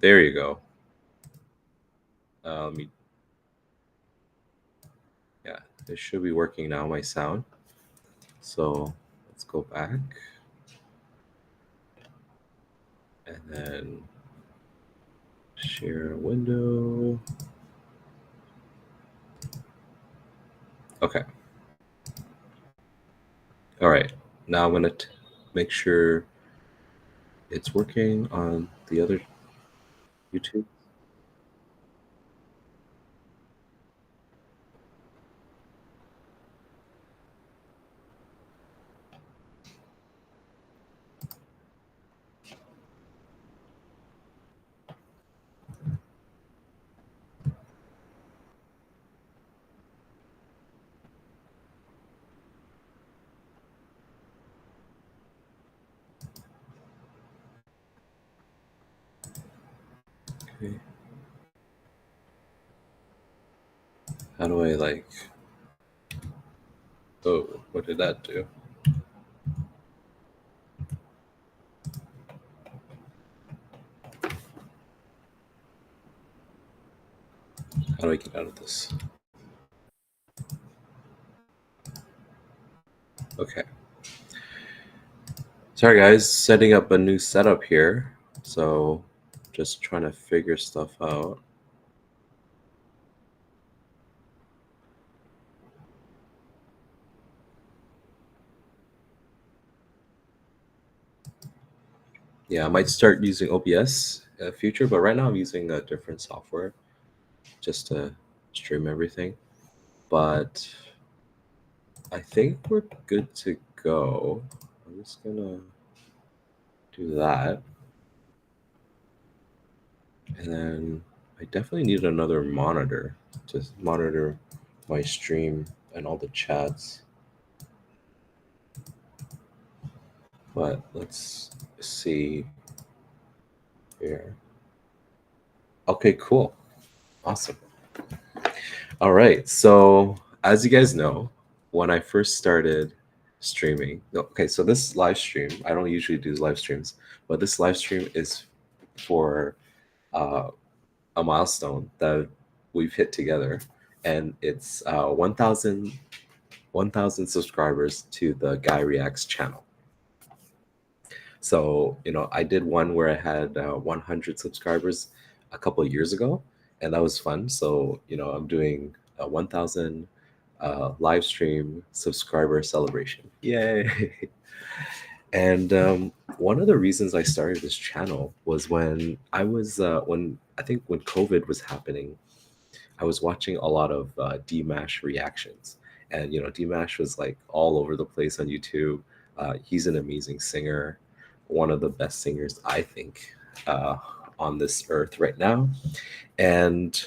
There you go. Yeah, it should be working now, my sound. So let's go back. And then share a window. Okay. All right. Now I'm going to make sure it's working on the other YouTube. Okay. How do I like... Oh, what did that do? How do I get out of this? Okay. Sorry guys, setting up a new setup here. So just trying to figure stuff out. Yeah, I might start using OBS in the future, but right now I'm using a different software just to stream everything. But I think we're good to go. I'm just gonna do that. And then I definitely need another monitor to monitor my stream and all the chats. But let's see here. Okay, cool. Awesome. All right. So, as you guys know, when I first started streaming, okay, so this live stream, I don't usually do live streams, but this live stream is for uh, a milestone that we've hit together, and it's 1,000 subscribers to the Guy Reacts channel. So, I did one where I had 100 subscribers a couple of years ago, and that was fun. So, I'm doing a 1,000 live stream subscriber celebration. Yay! And one of the reasons I started this channel was when I think when COVID was happening, I was watching a lot of Dmash reactions, and Dmash was like all over the place on YouTube. He's an amazing singer, one of the best singers I think uh, on this earth right now. And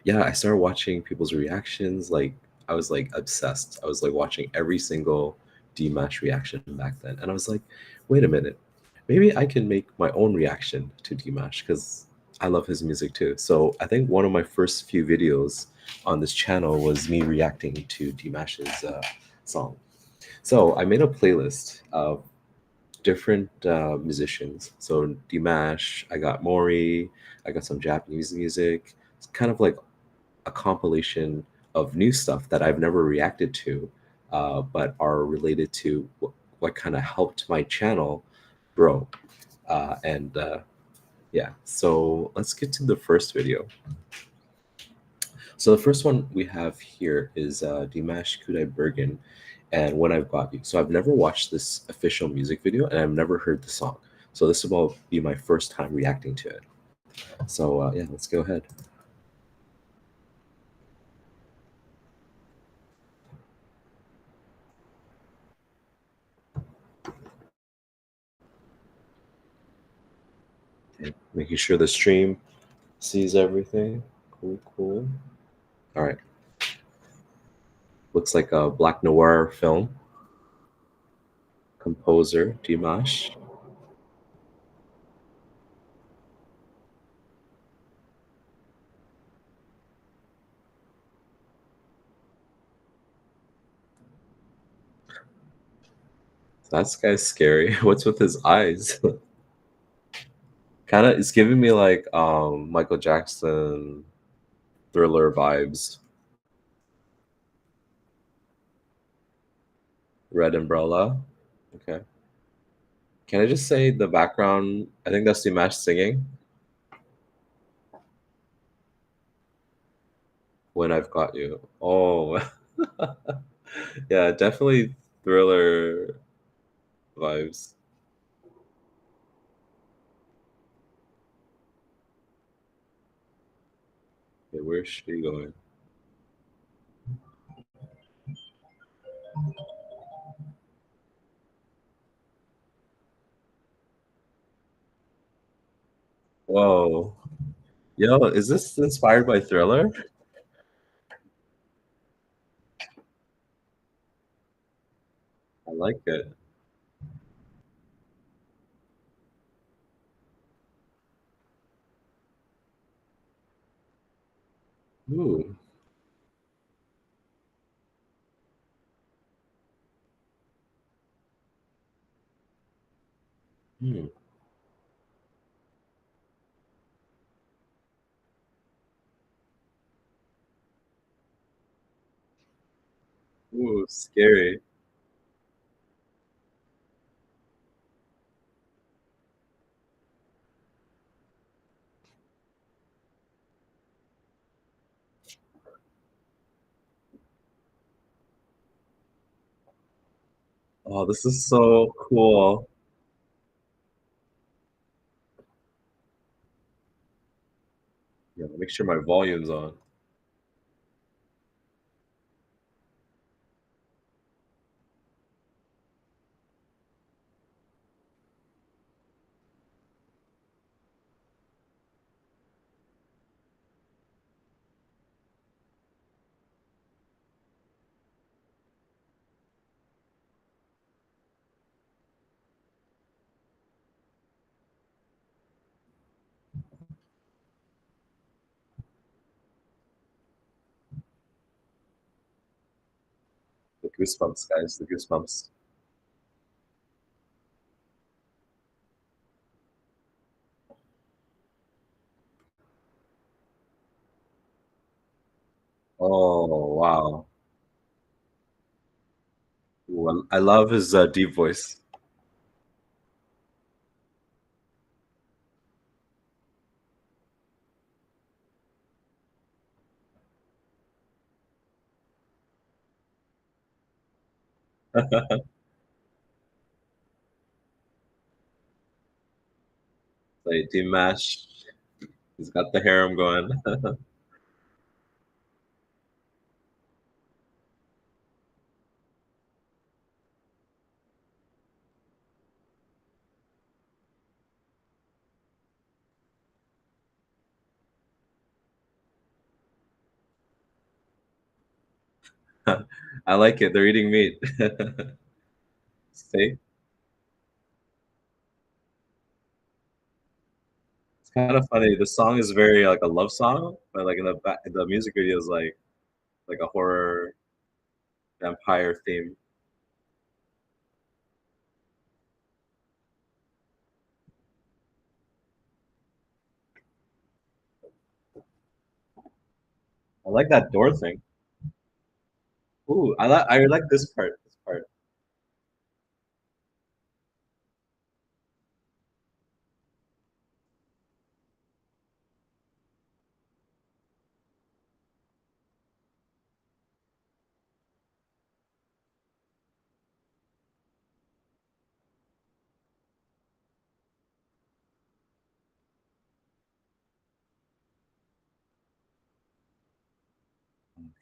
yeah, I started watching people's reactions. Like I was like obsessed. I was like watching every single Dmash reaction back then, and I was like, wait a minute, maybe I can make my own reaction to Dmash because I love his music too. So I think one of my first few videos on this channel was me reacting to Dmash's song. So I made a playlist of different musicians. So Dimash, I got Mori, I got some Japanese music. It's kind of like a compilation of new stuff that I've never reacted to, but are related to what kind of helped my channel grow. And yeah, so let's get to the first video. So the first one we have here is Dimash Kudai Bergen and When I've Got You. So I've never watched this official music video and I've never heard the song. So this will be my first time reacting to it. So yeah, let's go ahead. Okay, making sure the stream sees everything. Cool, cool. All right. Looks like a Black Noir film. Composer, Dimash. That guy's scary. What's with his eyes? Kind of, it's giving me like Michael Jackson Thriller vibes. Red Umbrella. Okay. Can I just say the background? I think that's Dimash singing "When I've Got You." Oh, yeah, definitely Thriller vibes. Okay, where's she going? Whoa, yo, is this inspired by Thriller? I like it. Ooh. Hmm. Ooh, scary. Oh, this is so cool. Yeah, make sure my volume's on. The goosebumps, guys. The goosebumps. Oh, wow. Ooh, I love his deep voice. Like Dimash, he's got the harem going. I like it. They're eating meat. Steak. It's kind of funny. The song is very like a love song, but like in the back, the music video is like a horror vampire theme. I like that door thing. Ooh, I like this part. This part.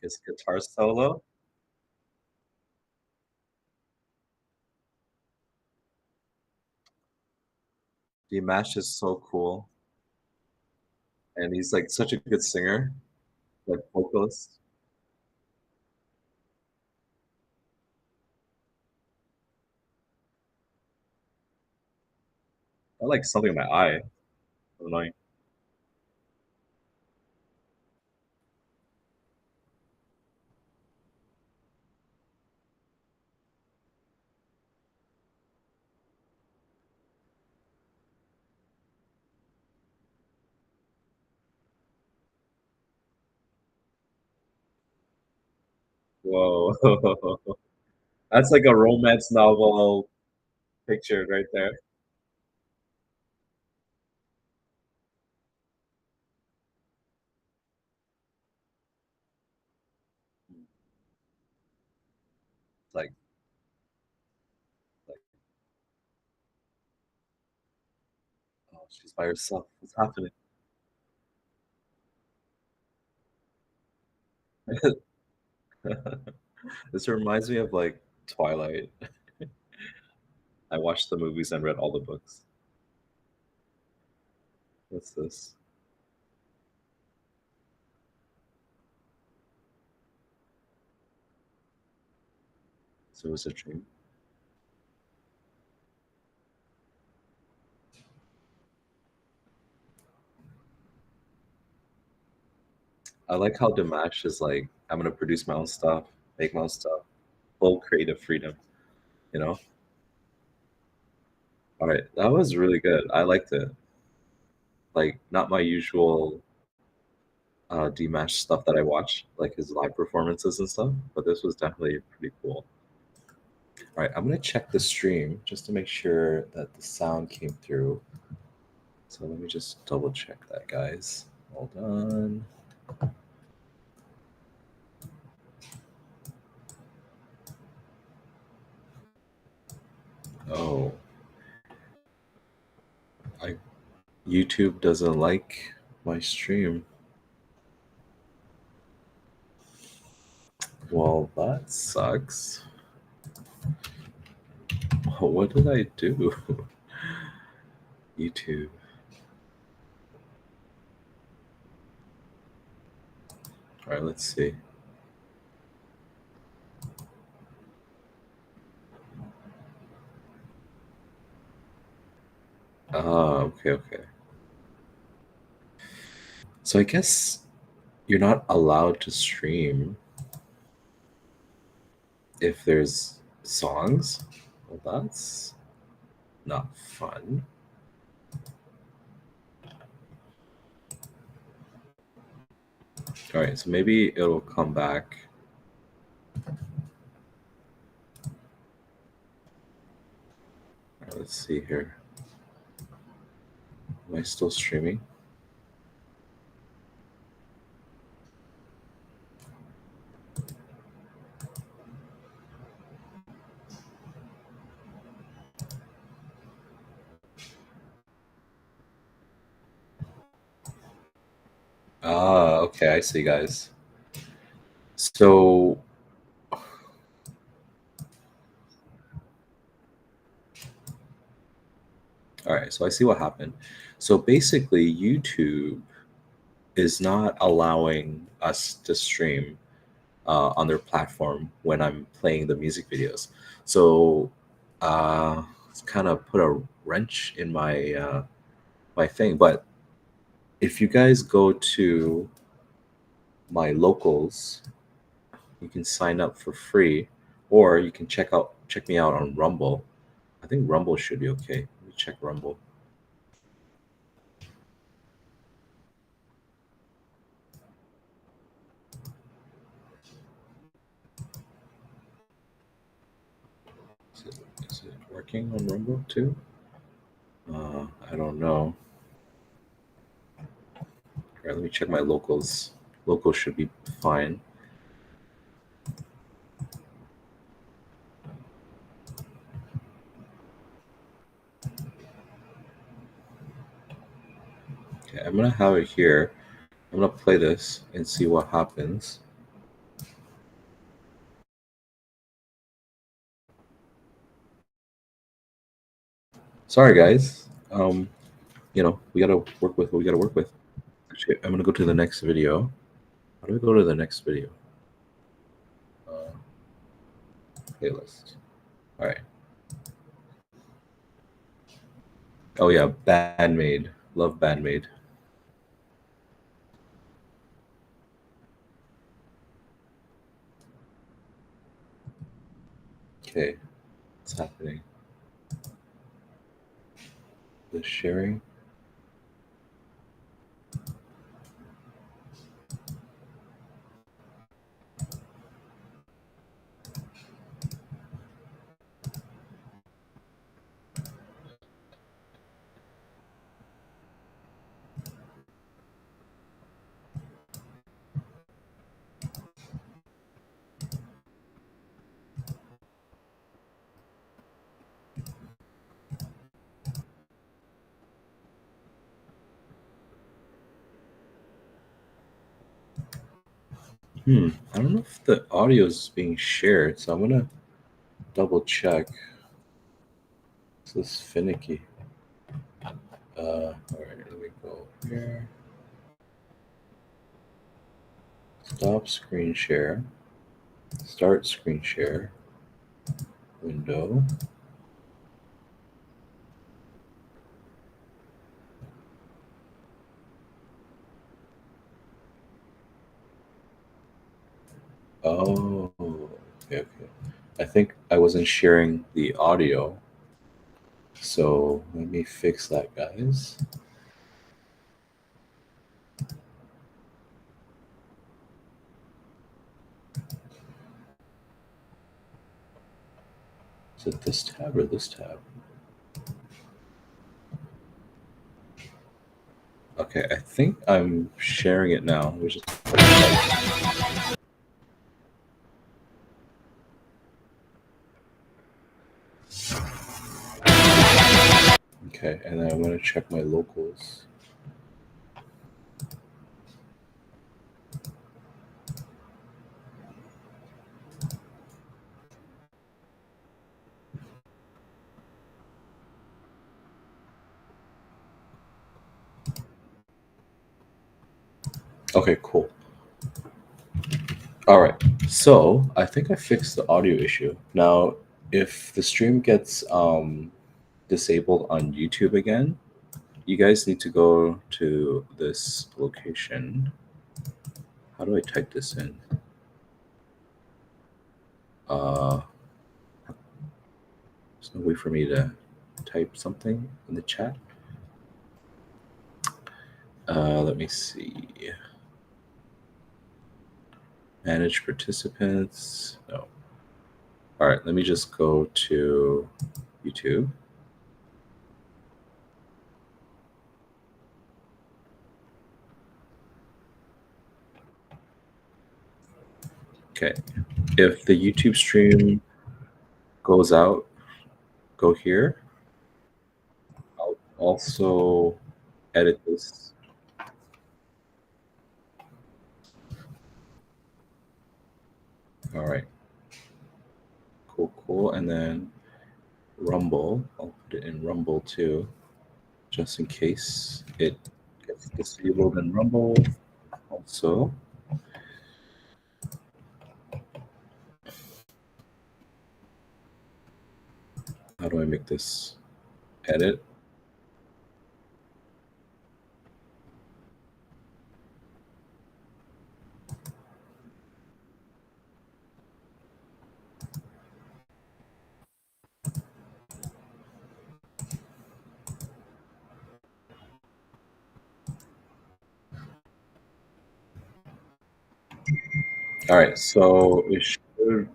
His guitar solo. Dimash is so cool, and he's like such a good singer, like vocalist. I like something in my eye. Annoying. Whoa. That's like a romance novel pictured right there. Like like, oh, she's by herself. What's happening? This reminds me of, like, Twilight. I watched the movies and read all the books. What's this? So it was a dream? I like how Dimash is like, "I'm gonna produce my own stuff, make my own stuff, full creative freedom," you know? Alright, that was really good. I liked it. Like, not my usual, Dimash stuff that I watch, like his live performances and stuff, but this was definitely pretty cool. Alright, I'm gonna check the stream just to make sure that the sound came through. So let me just double check that, guys. Hold on. Oh, I YouTube doesn't like my stream. Well, that sucks. What did I do? YouTube. All right, let's see. Ah, okay, okay. So I guess you're not allowed to stream if there's songs. Well, that's not fun. All right, so maybe it'll come back. All right, let's see here. Am I still streaming? Ah, okay, I see, guys. So, all right, so I see what happened. So basically, YouTube is not allowing us to stream on their platform when I'm playing the music videos. So it's kind of put a wrench in my thing. But if you guys go to my locals, you can sign up for free, or you can check me out on Rumble. I think Rumble should be okay. Let me check Rumble. Is it working on Rumble too? I don't know. All right, let me check my locals. Locals should be fine. Okay, I'm gonna have it here. I'm gonna play this and see what happens. Sorry, guys. We gotta work with what we gotta work with. Actually, I'm gonna go to the next video. How do I go to the next video? Uh, Playlist. All right. Oh yeah, Bandmade. Love Bandmade. Okay, what's happening? The sharing. I don't know if the audio is being shared, so I'm gonna double check. This is finicky. All right, let me go here. Stop screen share. Start screen share. Window. Oh, okay. I think I wasn't sharing the audio. So let me fix that, guys. Is it this tab or this tab? Okay, I think I'm sharing it now. Let me just okay, and then I'm gonna check my locals. Okay, cool. All right, so I think I fixed the audio issue. Now, if the stream gets disabled on YouTube again, you guys need to go to this location. How do I type this in? There's no way for me to type something in the chat. Let me see. Manage participants. No. All right, let me just go to YouTube. Okay. If the YouTube stream goes out, go here. I'll also edit this. All right. Cool. And then Rumble. I'll put it in Rumble too, just in case it gets disabled in Rumble also. How do I make this edit? All right, so it should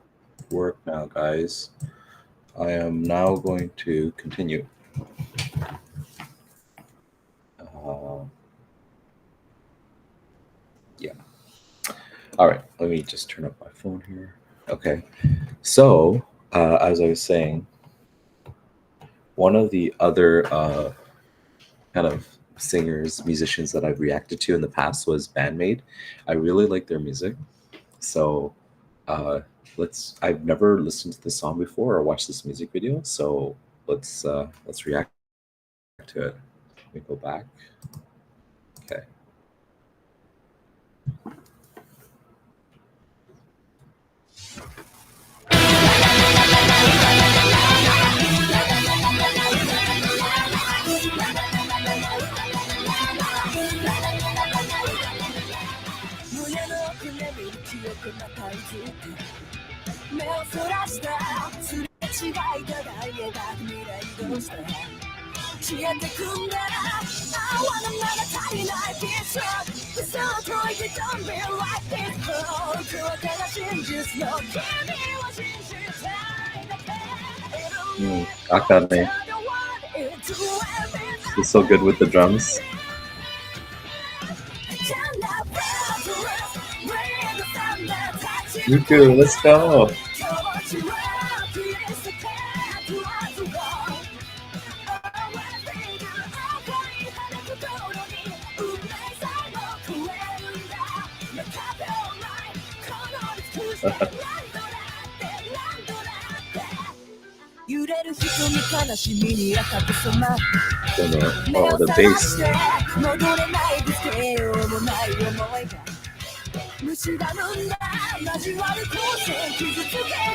work now, guys. I am now going to continue. Yeah. All right, let me just turn up my phone here. Okay, so as I was saying, one of the other kind of singers, musicians that I've reacted to in the past was Bandmade. I really like their music. So I've never listened to this song before or watched this music video, so let's react to it. Let me go back. Okay. Akane. He's so good with the drums. Yuku, let's go. Don't know. Oh, the bass. 虫が生んだ交わる光線傷つけ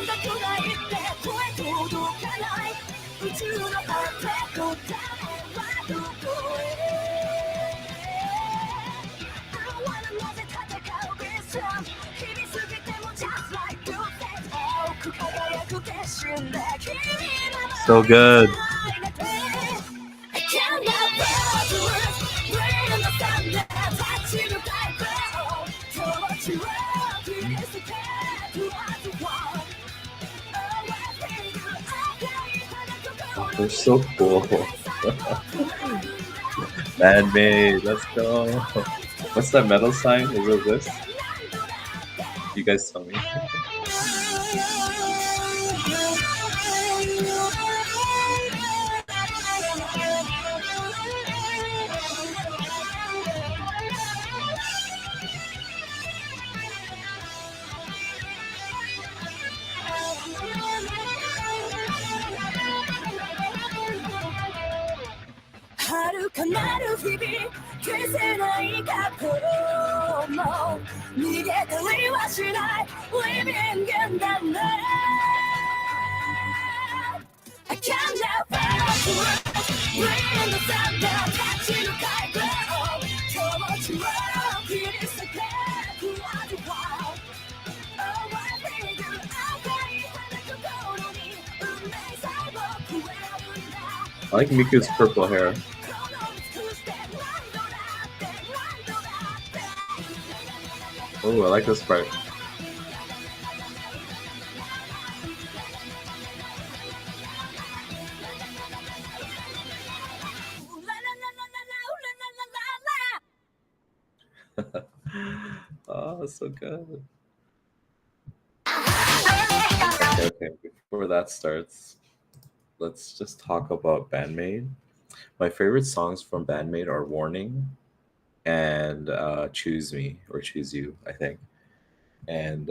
たくないって声届かない宇宙の果て答えはどこへ I wanna なぜ戦う This one 日々過ぎても just like you said 青く輝く決心で君の So good. I can't get words Brain in the sun 立ち向かい Towards you Please the cat to watch the wall They're so cool. Man-made. Let's go. What's that metal sign? Is it this? You guys tell me. I can't let Bring the sun down, catching the kite glow. So much love, it is a cat who are the wild. Oh, what they do, I'll play it, go to me. I like Miku's purple hair. Oh, I like this part. Oh, so good. Okay, before that starts, let's just talk about Bandmade. My favorite songs from Bandmade are Warning and Choose Me or Choose You, I think. And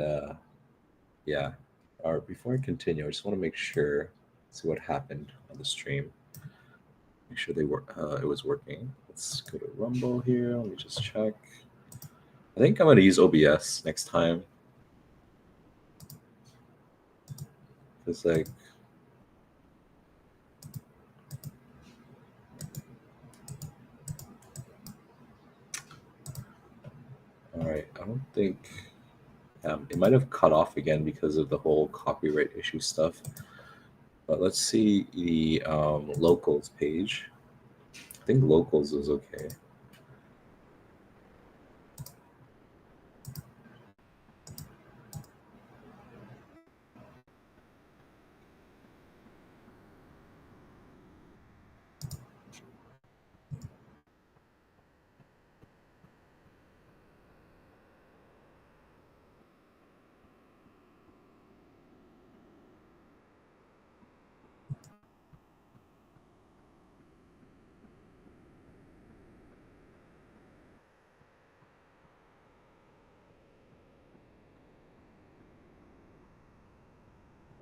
yeah, or before I continue, I just want to make sure, see what happened on the stream. Make sure it was working. Let's go to Rumble here. Let me just check. I think I'm going to use OBS next time. It's like, all right, I don't think it might have cut off again because of the whole copyright issue stuff. But let's see the locals page. I think locals is okay.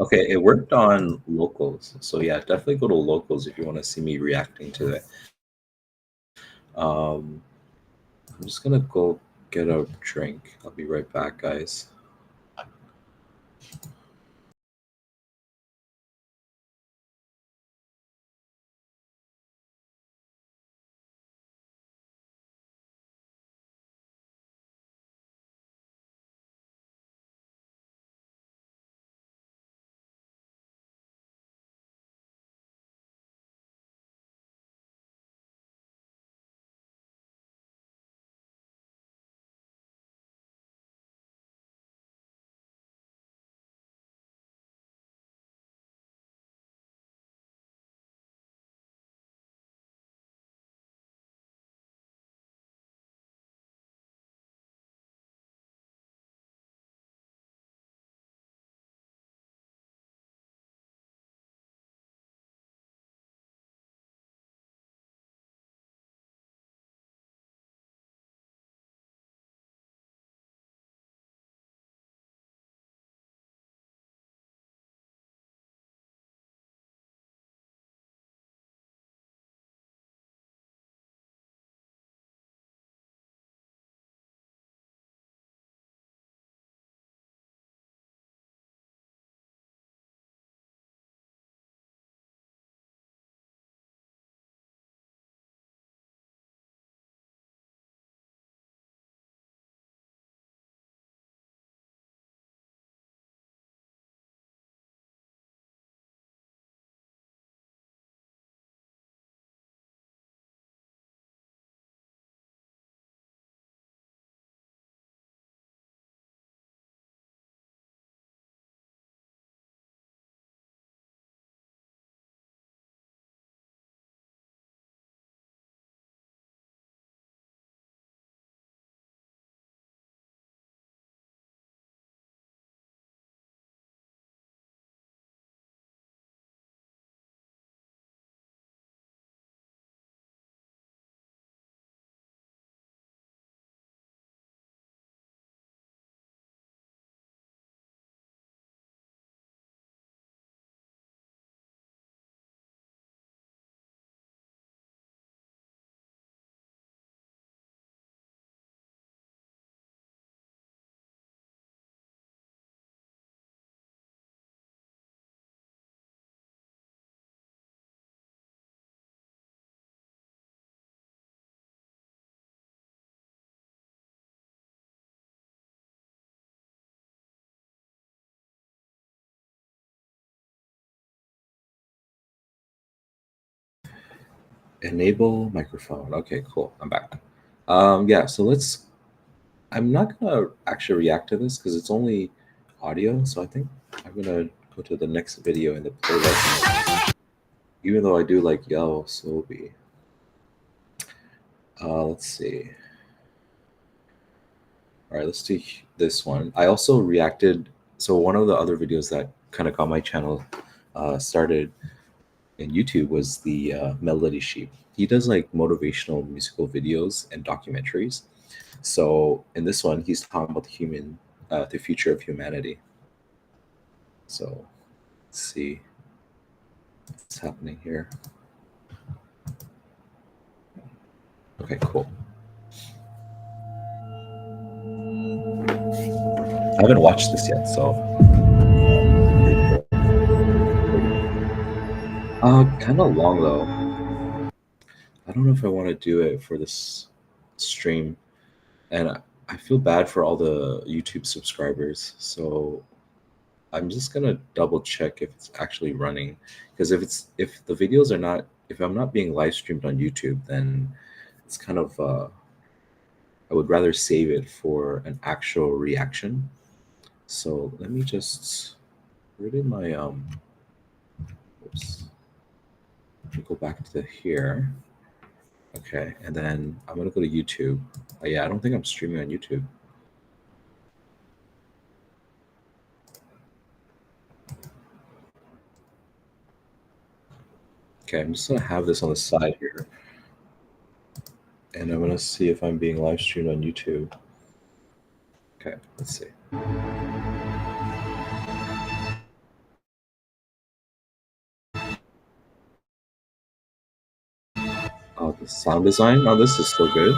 Okay, it worked on locals. So yeah, definitely go to locals if you want to see me reacting to it. I'm just gonna go get a drink. I'll be right back, guys. Enable microphone. Okay, cool. I'm back. Yeah, so I'm not gonna actually react to this because it's only audio. So I think I'm gonna go to the next video in the playlist. Even though I do like Yo Sobi. Let's see. All right, let's do this one. I also reacted. So one of the other videos that kind of got my channel started in YouTube was the Melody Sheep. He does like motivational musical videos and documentaries. So in this one, he's talking about the future of humanity. So let's see what's happening here. Okay, cool. I haven't watched this yet, so kind of long though. I don't know if I want to do it for this stream, and I feel bad for all the YouTube subscribers. So I'm just gonna double check if it's actually running, because if the videos are not, if I'm not being live streamed on YouTube, then it's kind of I would rather save it for an actual reaction. So let me just, where did my oops, let me go back to here. Okay, and then I'm gonna go to YouTube. Yeah, I don't think I'm streaming on YouTube. Okay, I'm just gonna have this on the side here, and I'm gonna see if I'm being live streamed on YouTube. Okay, let's see. Oh, the sound design. Oh, this is so good.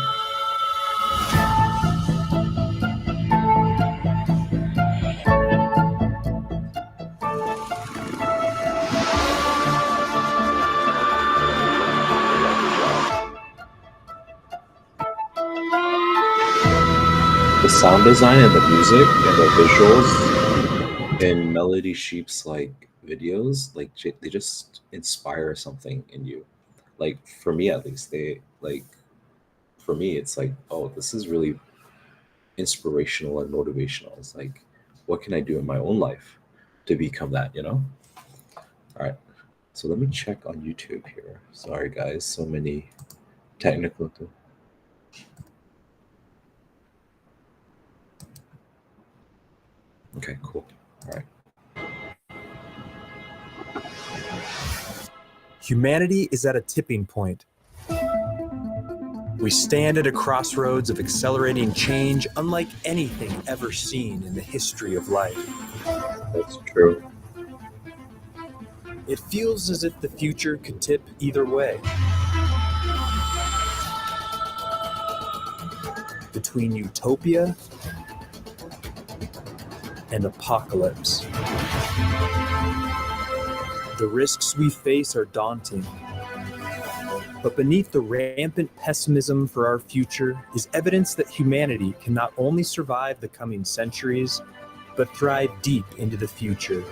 The sound design and the music and the visuals in Melody Sheep's like videos, like they just inspire something in you. Like for me at least, they like, for me it's like, oh, this is really inspirational and motivational. It's like, what can I do in my own life to become that, you know? All right. So let me check on YouTube here. Sorry guys, so many technical Okay, cool. All right. Humanity is at a tipping point. We stand at a crossroads of accelerating change unlike anything ever seen in the history of life. That's true. It feels as if the future could tip either way. Between utopia and apocalypse. The risks we face are daunting. But beneath the rampant pessimism for our future is evidence that humanity can not only survive the coming centuries, but thrive deep into the future.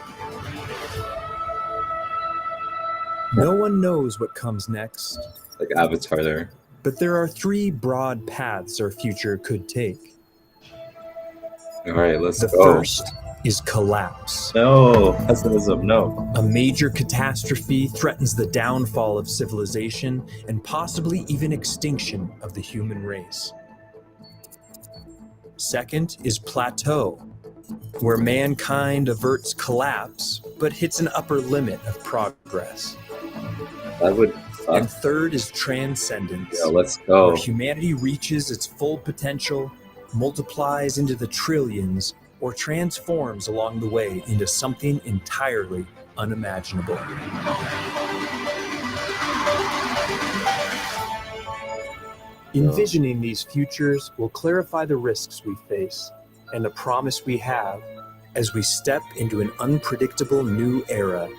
No one knows what comes next. Like Avatar there. But there are three broad paths our future could take. All right, let's go. The first is collapse. No, pessimism, no. A major catastrophe threatens the downfall of civilization and possibly even extinction of the human race. Second is plateau, where mankind averts collapse but hits an upper limit of progress. That would suck. And third is transcendence. Yeah, let's go. Where humanity reaches its full potential, multiplies into the trillions, or transforms along the way into something entirely unimaginable. Envisioning these futures will clarify the risks we face and the promise we have as we step into an unpredictable new era.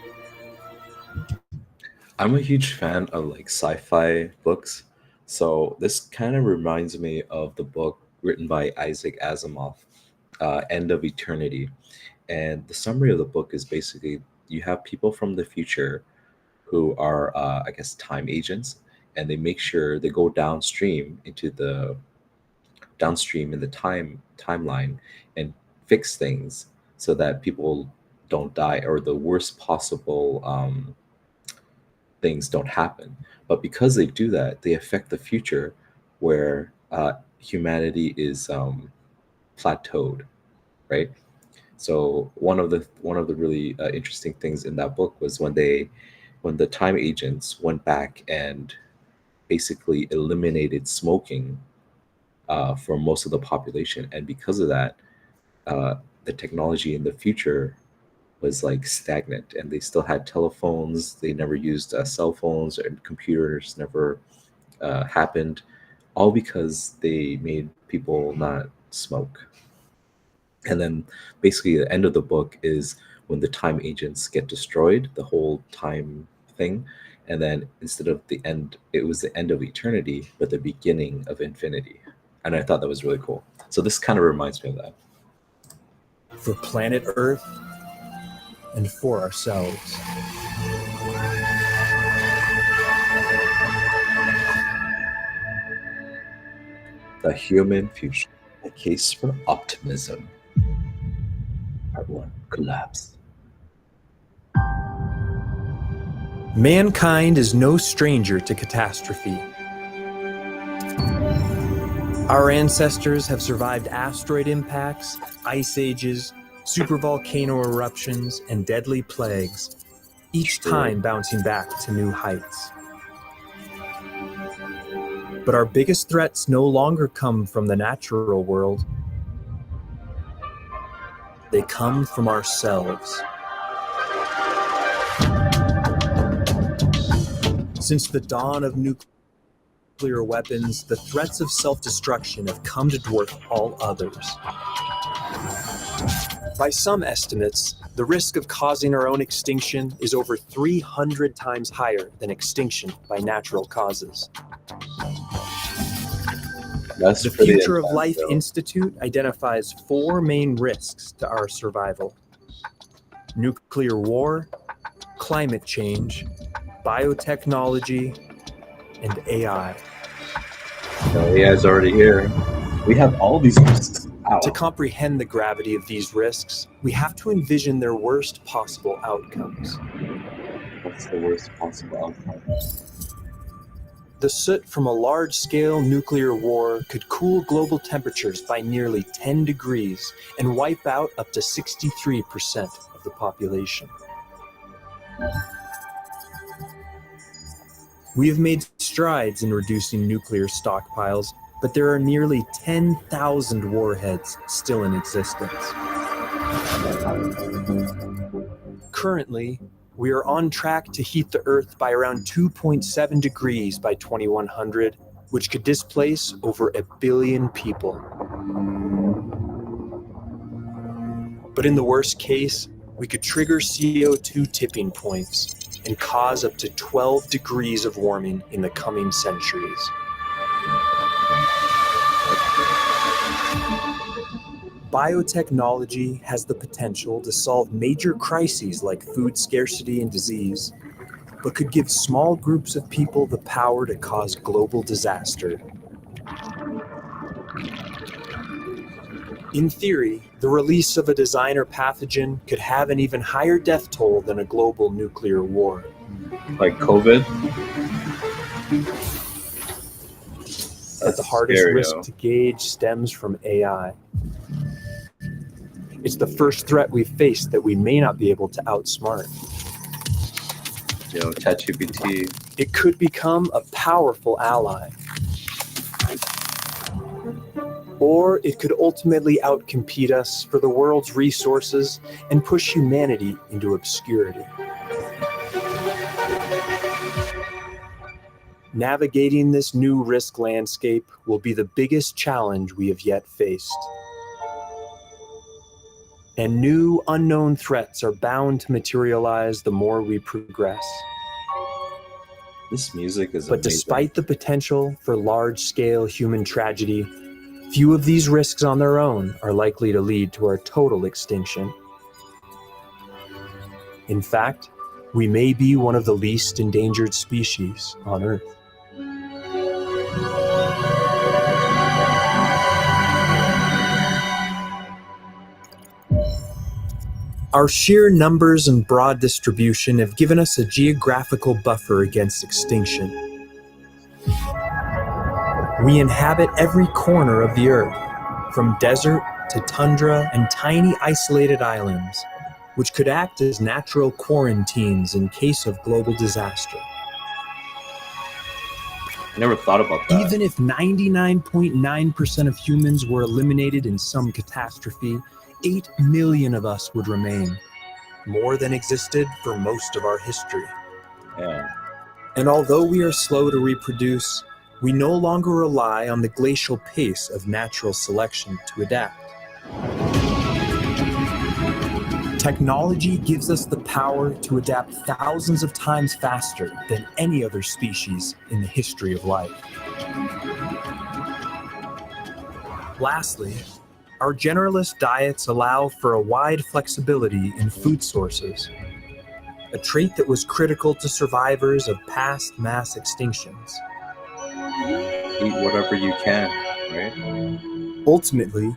I'm a huge fan of like sci-fi books, so this kind of reminds me of the book written by Isaac Asimov, End of Eternity. And the summary of the book is basically you have people from the future who are, I guess, time agents, and they make sure they go downstream in the timeline and fix things so that people don't die, or the worst possible things don't happen. But because they do that, they affect the future where humanity is plateaued, right? So one of the really interesting things in that book was when the time agents went back and basically eliminated smoking for most of the population, and because of that, the technology in the future was like stagnant, and they still had telephones. They never used cell phones, and computers never happened, all because they made people not smoke. And then basically the end of the book is when the time agents get destroyed, the whole time thing. And then instead of the end, it was the end of eternity, but the beginning of infinity. And I thought that was really cool. So this kind of reminds me of that. For planet Earth and for ourselves. The Human Future, a case for optimism. Part 1, collapse. Mankind is no stranger to catastrophe. Our ancestors have survived asteroid impacts, ice ages, supervolcano eruptions, and deadly plagues, each time bouncing back to new heights. But our biggest threats no longer come from the natural world. They come from ourselves. Since the dawn of nuclear weapons, the threats of self-destruction have come to dwarf all others. By some estimates, the risk of causing our own extinction is over 300 times higher than extinction by natural causes. The Future of Life Institute identifies 4 main risks to our survival: nuclear war, climate change, biotechnology, and AI. AI is already here. We have all these risks. Ow. To comprehend the gravity of these risks, we have to envision their worst possible outcomes. What's the worst possible outcome? The soot from a large-scale nuclear war could cool global temperatures by nearly 10 degrees and wipe out up to 63% of the population. We have made strides in reducing nuclear stockpiles, but there are nearly 10,000 warheads still in existence. Currently, we are on track to heat the Earth by around 2.7 degrees by 2100, which could displace over 1 billion people. But in the worst case, we could trigger CO2 tipping points and cause up to 12 degrees of warming in the coming centuries. Biotechnology has the potential to solve major crises like food scarcity and disease, but could give small groups of people the power to cause global disaster. In theory, the release of a designer pathogen could have an even higher death toll than a global nuclear war. Like COVID? But the hardest risk to gauge stems from AI. It's the first threat we've faced that we may not be able to outsmart. ChatGPT. It could become a powerful ally. Or it could ultimately outcompete us for the world's resources and push humanity into obscurity. Navigating this new risk landscape will be the biggest challenge we have yet faced. And new unknown threats are bound to materialize the more we progress. This music is But amazing. despite the potential for large-scale human tragedy, few of these risks on their own are likely to lead to our total extinction. In fact, we may be one of the least endangered species on Earth. Our sheer numbers and broad distribution have given us a geographical buffer against extinction. We inhabit every corner of the Earth, from desert to tundra and tiny isolated islands, which could act as natural quarantines in case of global disaster. I never thought about that. Even if 99.9% of humans were eliminated in some catastrophe, 8 million of us would remain, more than existed for most of our history. Yeah. And although we are slow to reproduce, we no longer rely on the glacial pace of natural selection to adapt. Technology gives us the power to adapt thousands of times faster than any other species in the history of life. Lastly, our generalist diets allow for a wide flexibility in food sources, a trait that was critical to survivors of past mass extinctions. Eat whatever you can, right? Ultimately,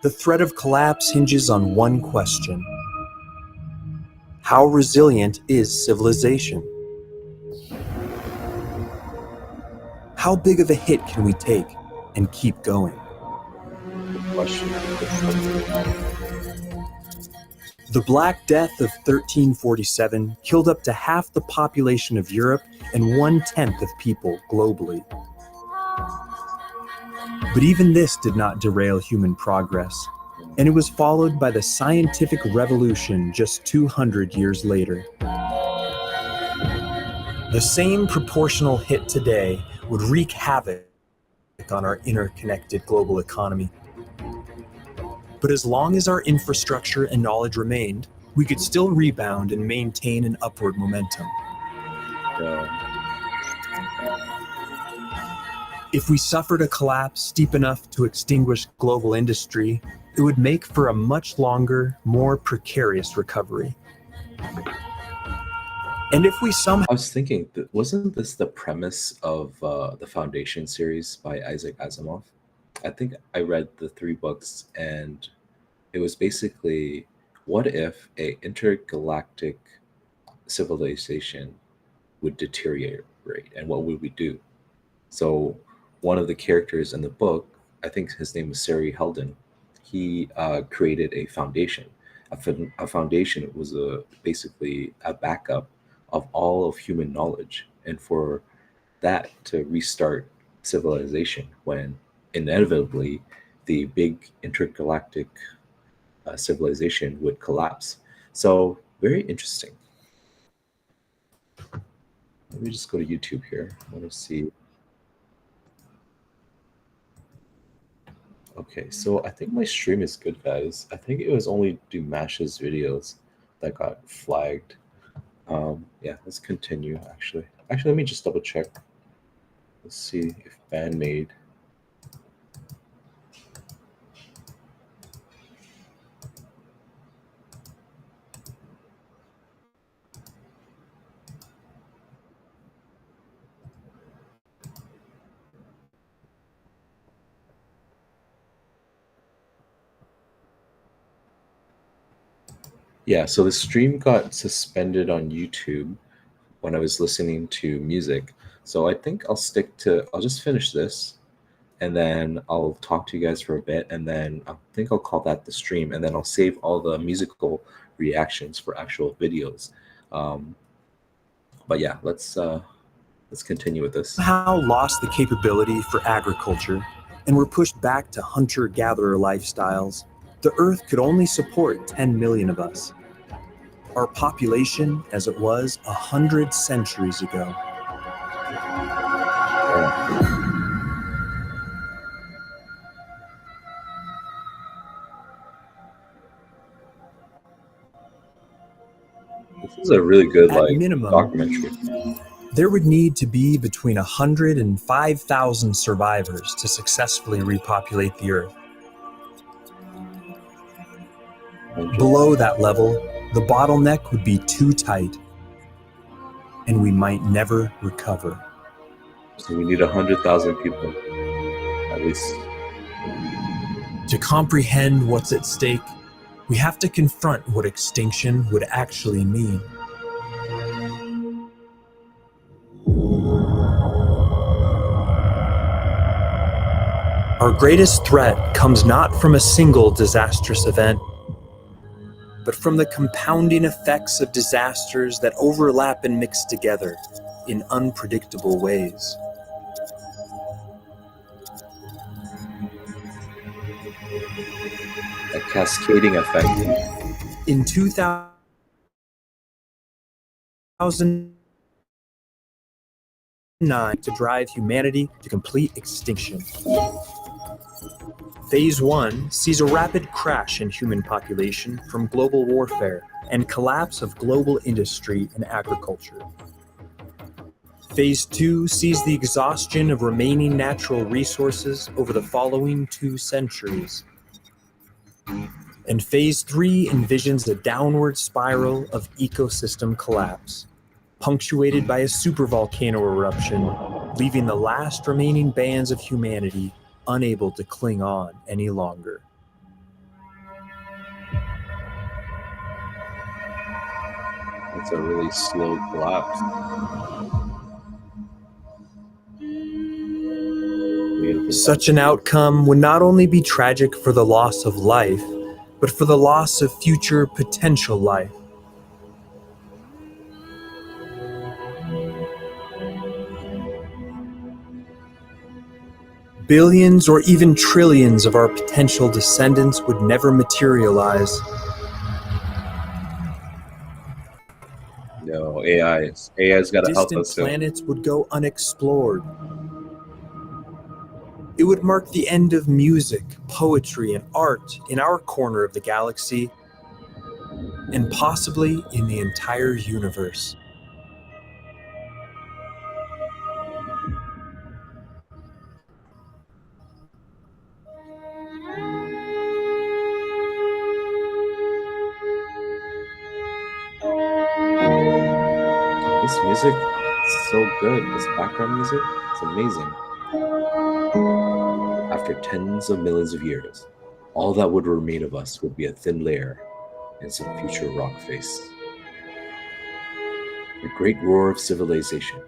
the threat of collapse hinges on one question: how resilient is civilization? How big of a hit can we take and keep going? Good question. The Black Death of 1347 killed up to half the population of Europe and 1/10 of people globally. But even this did not derail human progress, and it was followed by the scientific revolution just 200 years later. The same proportional hit today would wreak havoc on our interconnected global economy. But as long as our infrastructure and knowledge remained, we could still rebound and maintain an upward momentum. If we suffered a collapse steep enough to extinguish global industry, it would make for a much longer, more precarious recovery. And if we somehow... I was thinking, wasn't this the premise of the Foundation series by Isaac Asimov? I think I read the 3 books, and it was basically, what if a intergalactic civilization would deteriorate, and what would we do? So one of the characters in the book, I think his name was Sari Heldon, he created a foundation. A foundation was basically a backup of all of human knowledge, and for that to restart civilization when inevitably the big intergalactic civilization would collapse. So very interesting. Let me just go to YouTube here. I want to see. Okay, so I think my stream is good, guys. I think it was only Dumash's videos that got flagged. Yeah, let's continue, actually. Actually, let me just double check. Let's see if ban made. Yeah, so the stream got suspended on YouTube when I was listening to music. So I think I'll just finish this, and then I'll talk to you guys for a bit, and then I think I'll call that the stream, and then I'll save all the musical reactions for actual videos. But yeah, let's continue with this. Somehow lost the capability for agriculture and were pushed back to hunter-gatherer lifestyles, the Earth could only support 10 million of us. Our population as it was 100 centuries ago. This is a really good At minimum, documentary. There would need to be between 100 and 5,000 survivors to successfully repopulate the Earth. Below that level, the bottleneck would be too tight, and we might never recover. So we need 100,000 people, at least. To comprehend what's at stake, we have to confront what extinction would actually mean. Our greatest threat comes not from a single disastrous event, but from the compounding effects of disasters that overlap and mix together in unpredictable ways. A cascading effect. In 2009, to drive humanity to complete extinction. Phase 1 sees a rapid crash in human population from global warfare and collapse of global industry and agriculture. Phase 2 sees the exhaustion of remaining natural resources over the following 2 centuries. And Phase 3 envisions a downward spiral of ecosystem collapse, punctuated by a supervolcano eruption, leaving the last remaining bands of humanity unable to cling on any longer. It's a really slow collapse. Such an outcome would not only be tragic for the loss of life, but for the loss of future potential life. Billions or even trillions of our potential descendants would never materialize. No, AI's got to help Distant us soon. planets would go unexplored. It would mark the end of music, poetry, and art in our corner of the galaxy, and possibly in the entire universe. This music is so good. This background music, it's amazing. After tens of millions of years, all that would remain of us would be a thin layer and some future rock face. The great roar of civilization,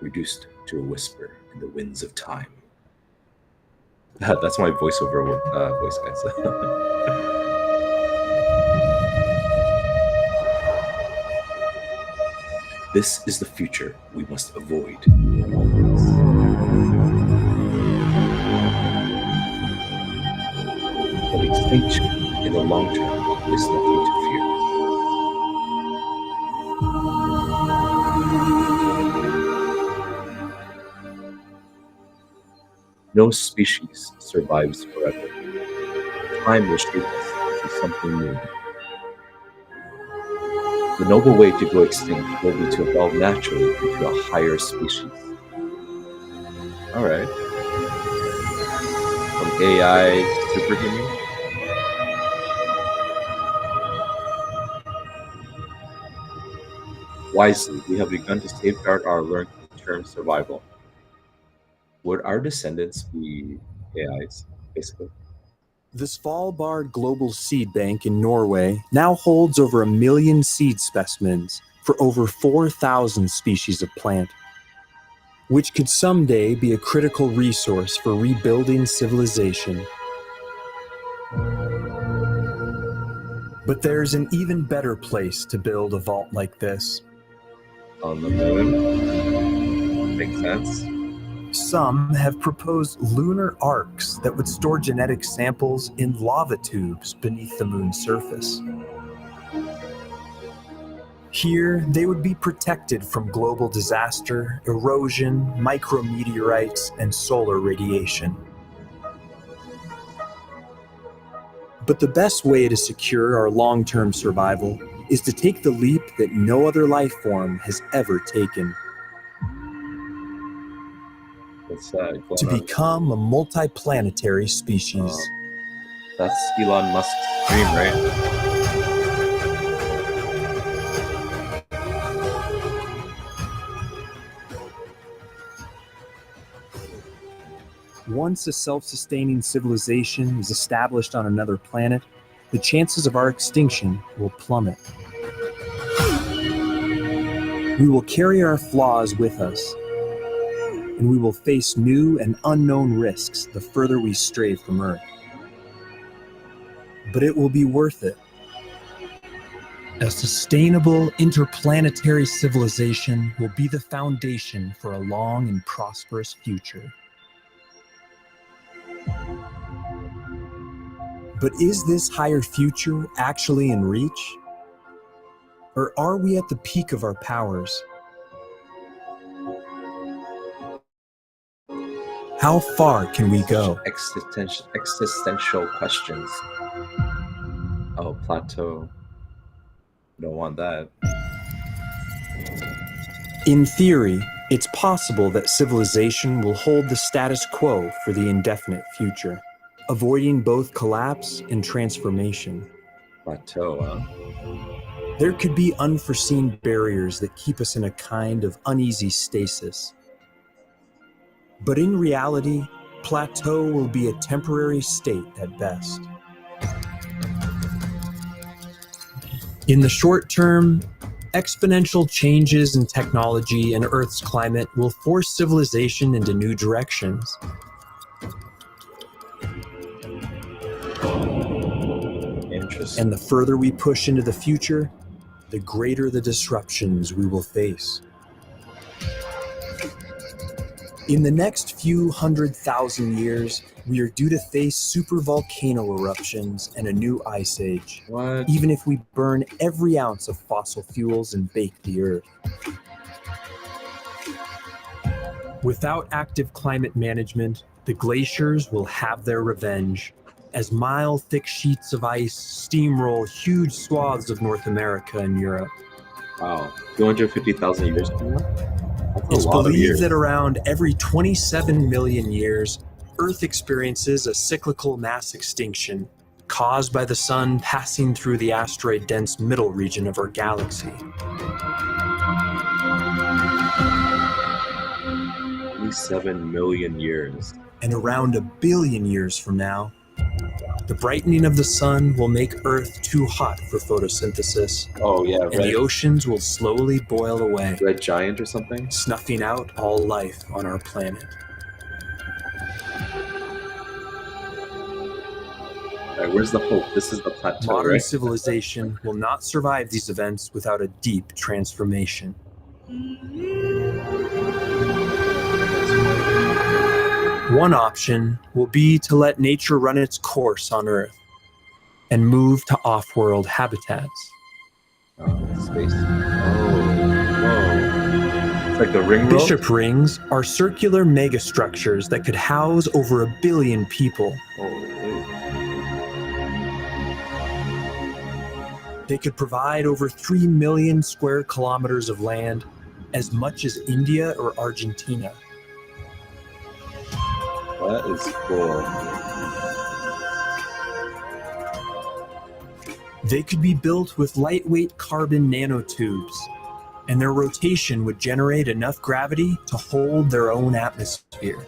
reduced to a whisper in the winds of time. That's my voiceover voice, guys. This is the future we must avoid. But extinction in the long term is nothing to fear. No species survives forever. Time will shape us into something new. The noble way to go extinct will be to evolve naturally into a higher species. Alright. From AI to superhuman. Wisely, we have begun to safeguard our long-term survival. Would our descendants be AIs, basically? The Svalbard Global Seed Bank in Norway now holds over 1 million seed specimens for over 4,000 species of plant, which could someday be a critical resource for rebuilding civilization. But there's an even better place to build a vault like this. On the moon? Makes sense. Some have proposed lunar arks that would store genetic samples in lava tubes beneath the moon's surface. Here, they would be protected from global disaster, erosion, micrometeorites, and solar radiation. But the best way to secure our long-term survival is to take the leap that no other life form has ever taken. To become a multiplanetary species. That's Elon Musk's dream, right? Once a self-sustaining civilization is established on another planet, the chances of our extinction will plummet. We will carry our flaws with us, and we will face new and unknown risks the further we stray from Earth. But it will be worth it. A sustainable interplanetary civilization will be the foundation for a long and prosperous future. But is this higher future actually in reach? Or are we at the peak of our powers? How far can we go? Existential questions. Oh, plateau. Don't want that. In theory, it's possible that civilization will hold the status quo for the indefinite future, avoiding both collapse and transformation. Plateau, huh? There could be unforeseen barriers that keep us in a kind of uneasy stasis. But in reality, plateau will be a temporary state at best. In the short term, exponential changes in technology and Earth's climate will force civilization into new directions. Interesting. And the further we push into the future, the greater the disruptions we will face. In the next few 100,000 years, we are due to face supervolcano eruptions and a new ice age. What? Even if we burn every ounce of fossil fuels and bake the Earth. Without active climate management, the glaciers will have their revenge, as mile-thick sheets of ice steamroll huge swaths of North America and Europe. Wow, 250,000 years from now? That's It's a lot of believed years. that around every 27 million years, Earth experiences a cyclical mass extinction caused by the sun passing through the asteroid-dense middle region of our galaxy. 27 million years. And around 1 billion years from now, the brightening of the sun will make Earth too hot for photosynthesis, Oh yeah, and the oceans will slowly boil away, red giant or something? snuffing out all life on our planet. Alright, where's the hope? This is the plateau, Modern right? civilization will not survive these events without a deep transformation. One option will be to let nature run its course on Earth and move to off-world habitats. Space. Oh, whoa. It's like the ring road? Bishop rings are circular megastructures that could house over 1 billion people. They could provide over 3 million square kilometers of land, as much as India or Argentina. That is cool. They could be built with lightweight carbon nanotubes, and their rotation would generate enough gravity to hold their own atmosphere.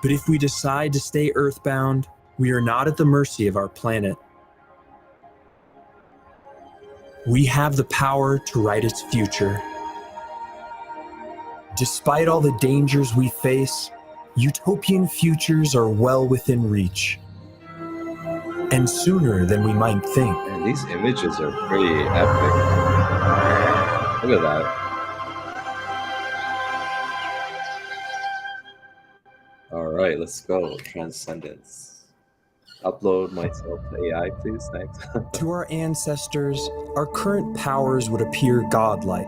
But if we decide to stay earthbound, we are not at the mercy of our planet. We have the power to write its future. Despite all the dangers we face, utopian futures are well within reach. And sooner than we might think. Man, these images are pretty epic. Look at that. Alright, let's go. Transcendence. Upload myself to AI, please. Thanks. To our ancestors, our current powers would appear godlike.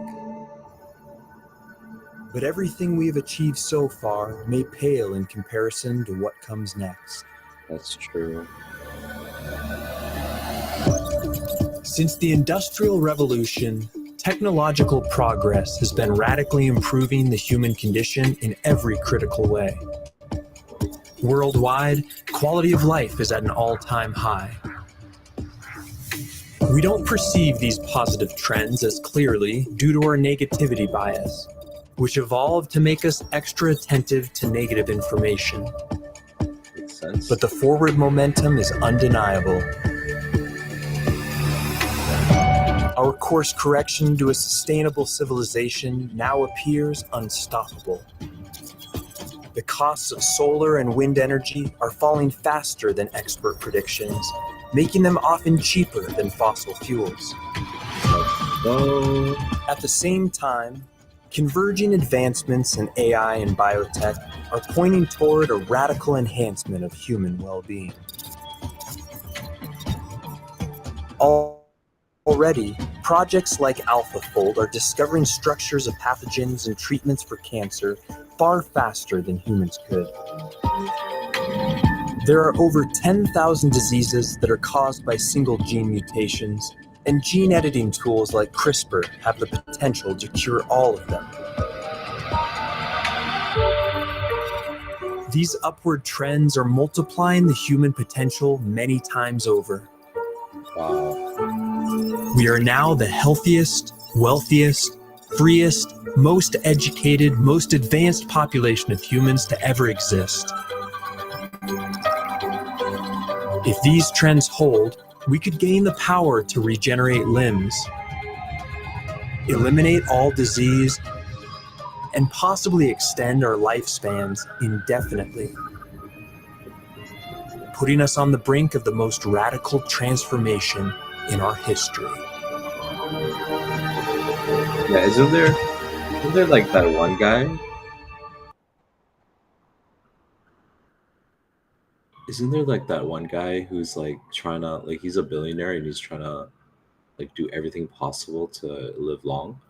But everything we have achieved so far may pale in comparison to what comes next. That's true. Since the Industrial Revolution, technological progress has been radically improving the human condition in every critical way. Worldwide, quality of life is at an all-time high. We don't perceive these positive trends as clearly due to our negativity bias. which evolved to make us extra attentive to negative information. Makes sense. But the forward momentum is undeniable. Our course correction to a sustainable civilization now appears unstoppable. The costs of solar and wind energy are falling faster than expert predictions, making them often cheaper than fossil fuels. So, At the same time, converging advancements in AI and biotech are pointing toward a radical enhancement of human well-being. Already, projects like AlphaFold are discovering structures of pathogens and treatments for cancer far faster than humans could. There are over 10,000 diseases that are caused by single gene mutations, and gene editing tools like CRISPR have the potential to cure all of them. These upward trends are multiplying the human potential many times over. wow. We are now the healthiest, wealthiest, freest, most educated, most advanced population of humans to ever exist. If these trends hold, we could gain the power to regenerate limbs, eliminate all disease, and possibly extend our lifespans indefinitely, putting us on the brink of the most radical transformation in our history. Yeah, isn't there like that one guy? Isn't there like that one guy who's like trying to, like, he's a billionaire and he's trying to like do everything possible to live long?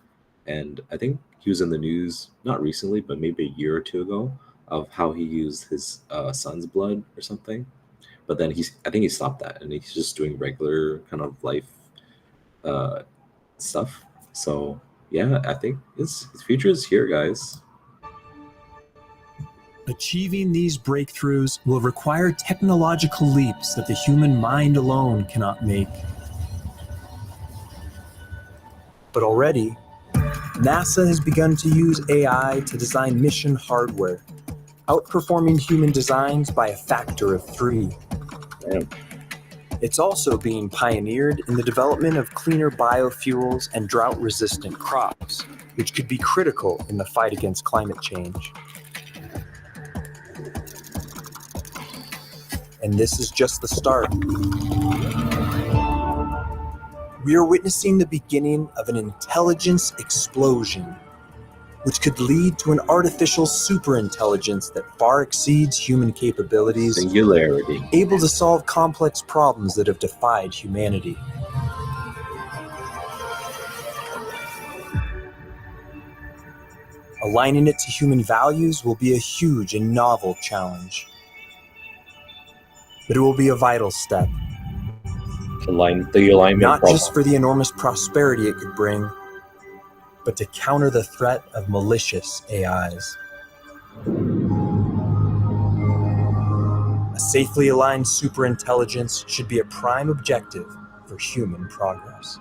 And I think he was in the news not recently, but maybe a year or two ago, of how he used his son's blood or something. But then I think he stopped that and he's just doing regular kind of life uh, stuff. So yeah, I think his future is here, guys. Achieving these breakthroughs will require technological leaps that the human mind alone cannot make. But already, NASA has begun to use AI to design mission hardware, outperforming human designs by a factor of 3. Damn. It's also being pioneered in the development of cleaner biofuels and drought-resistant crops, which could be critical in the fight against climate change. And this is just the start. We are witnessing the beginning of an intelligence explosion, which could lead to an artificial superintelligence that far exceeds human capabilities, Singularity. able to solve complex problems that have defied humanity. Aligning it to human values will be a huge and novel challenge. But it will be a vital step, The alignment not problem. just for the enormous prosperity it could bring, but to counter the threat of malicious AIs. A safely aligned superintelligence should be a prime objective for human progress.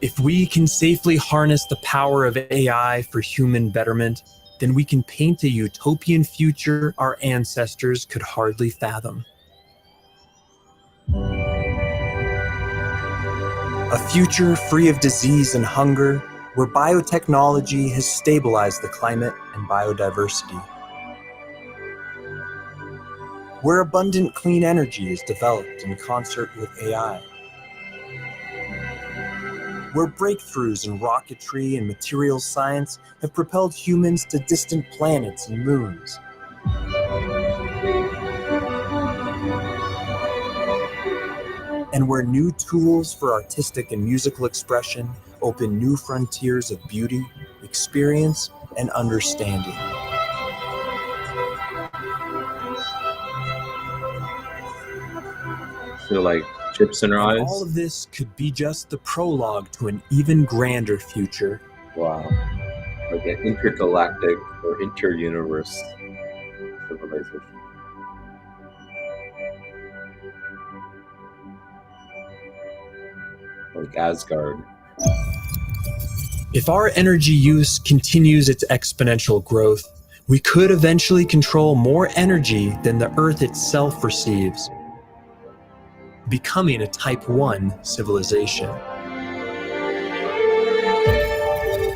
If we can safely harness the power of AI for human betterment, then we can paint a utopian future our ancestors could hardly fathom. A future free of disease and hunger, where biotechnology has stabilized the climate and biodiversity. Where abundant clean energy is developed in concert with AI. Where breakthroughs in rocketry and materials science have propelled humans to distant planets and moons. And where new tools for artistic and musical expression open new frontiers of beauty, experience, and understanding. So like chips in our And eyes. all of this could be just the prologue to an even grander future. Wow. Like an intergalactic or inter-universe civilization. like Asgard. If our energy use continues its exponential growth, we could eventually control more energy than the Earth itself receives, becoming a Type 1 civilization.